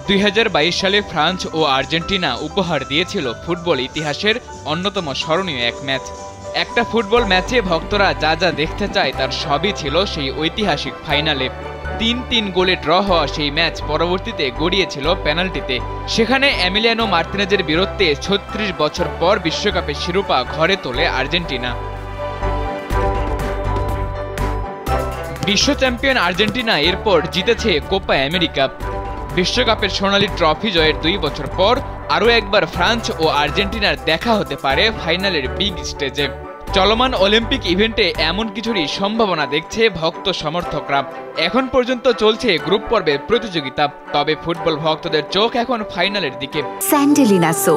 2022 সালে ফ্রান্স ও আর্জেন্টিনা উপহার দিয়েছিল ফুটবল ইতিহাসের অন্যতম স্মরণীয় এক ম্যাচ। একটা ফুটবল ম্যাচে ভক্তরা যা যা দেখতে চায় তার সবই ছিল সেই ঐতিহাসিক ফাইনালে। 3-3 গোলে ড্র হওয়া সেই ম্যাচ পরবর্তীতে গড়িয়েছিল পেনাল্টিতে। সেখানে এমিলিয়ানো মার্তিনেজের বীরত্বে 36 বছর পর বিশ্বকাপের শিরোপা ঘরে তোলে আর্জেন্টিনা। বিশ্ব চ্যাম্পিয়ন আর্জেন্টিনা এরপর জিতেছে কোপা আমেরিকা। বিশ্বকাপের সোনালী ট্রফি জয়ের 2 বছর পর আরও একবার ফ্রান্স ও আর্জেন্টিনার দেখা হতে পারে ফাইনালের বিগ স্টেজে। চলমান অলিম্পিক ইভেন্টে এমন কিছুরই সম্ভাবনা দেখছে ভক্ত সমর্থকরা। এখন পর্যন্ত চলছে গ্রুপ পর্বের প্রতিযোগিতা, তবে ফুটবল ভক্তদের চোখ এখন ফাইনালের দিকে। স্যান্ডেলিনা সো,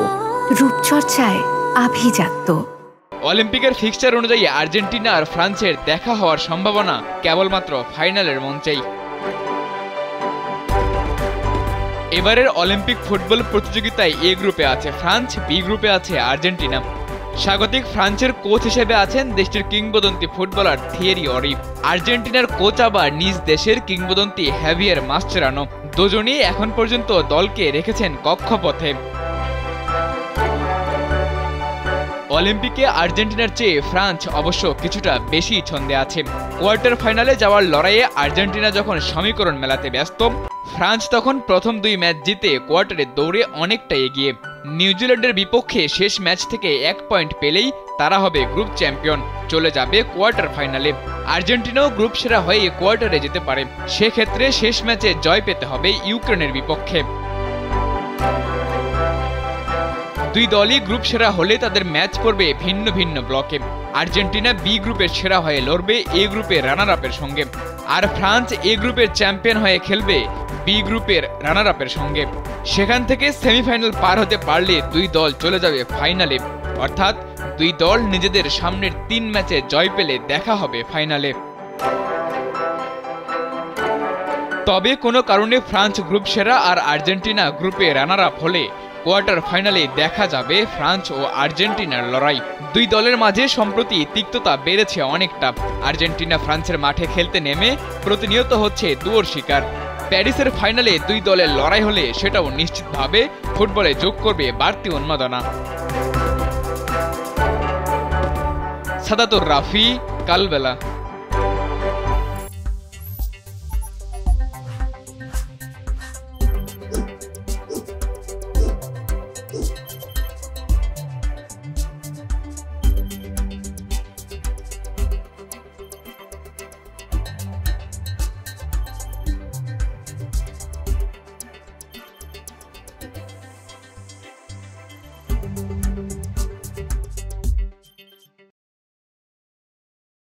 রূপচর্চায় আভিজাত্য। অলিম্পিকের ফিক্সচার অনুযায়ী আর্জেন্টিনা আর ফ্রান্সের দেখা হওয়ার সম্ভাবনা কেবলমাত্র ফাইনালের মঞ্চেই। এবারের অলিম্পিক ফুটবল প্রতিযোগিতায় এ গ্রুপে আছে ফ্রান্স, বি গ্রুপে আছে আর্জেন্টিনা। স্বাগতিক ফ্রান্সের কোচ হিসেবে আছেন দেশটির কিংবদন্তি ফুটবলার থিয়েরি অরি। আর্জেন্টিনার কোচ আবার নিজ দেশের কিংবদন্তি হ্যাভিয়ার মাস্চেরানো। দুজনেই এখন পর্যন্ত দলকে রেখেছেন কক্ষপথে। অলিম্পিকে আর্জেন্টিনার চেয়ে ফ্রান্স অবশ্য কিছুটা বেশি ছন্দে আছে। কোয়ার্টার ফাইনালে যাওয়ার লড়াইয়ে আর্জেন্টিনা যখন সমীকরণ মেলাতে ব্যস্ত, ফ্রান্স তখন প্রথম 2 ম্যাচ জিতে কোয়ার্টারে দৌড়ে অনেকটা এগিয়ে। নিউজিল্যান্ডের বিপক্ষে শেষ ম্যাচ থেকে 1 পয়েন্ট পেলেই তারা হবে গ্রুপ চ্যাম্পিয়ন, চলে যাবে কোয়ার্টার ফাইনালে। আর্জেন্টিনাও গ্রুপ সেরা হয়ে কোয়ার্টারে যেতে পারে। সেক্ষেত্রে শেষ ম্যাচে জয় পেতে হবে ইউক্রেনের বিপক্ষে। 2 দলই গ্রুপ সেরা হলে তাদের ম্যাচ পড়বে ভিন্ন ভিন্ন ব্লকে। আর্জেন্টিনা বি গ্রুপের সেরা হয়ে লড়বে এ গ্রুপের রানার আপের সঙ্গে, আর ফ্রান্স এ গ্রুপের চ্যাম্পিয়ন হয়ে খেলবে বি গ্রুপের রানার আপের সঙ্গে। সেখান থেকে সেমিফাইনাল পার হতে পারলে 2 দল চলে যাবে ফাইনালে, অর্থাৎ 2 দল নিজেদের সামনের 3 ম্যাচে জয় পেলে দেখা হবে ফাইনালে। তবে কোনো কারণে ফ্রান্স গ্রুপ সেরা আর আর্জেন্টিনা গ্রুপে রানার আপ হলে কোয়ার্টার ফাইনালে দেখা যাবে ফ্রান্স ও আর্জেন্টিনার লড়াই। 2 দলের মাঝে সম্প্রতি তিক্ততা বেড়েছে অনেকটা। আর্জেন্টিনা ফ্রান্সের মাঠে খেলতে নেমে প্রতিনিয়ত হচ্ছে দুয়োর শিকার। প্যারিসের ফাইনালে 2 দলের লড়াই হলে সেটাও নিশ্চিতভাবে ফুটবলে যোগ করবে বাড়তি উন্মাদনা। সাদাতুর রাফি, কালবেলা।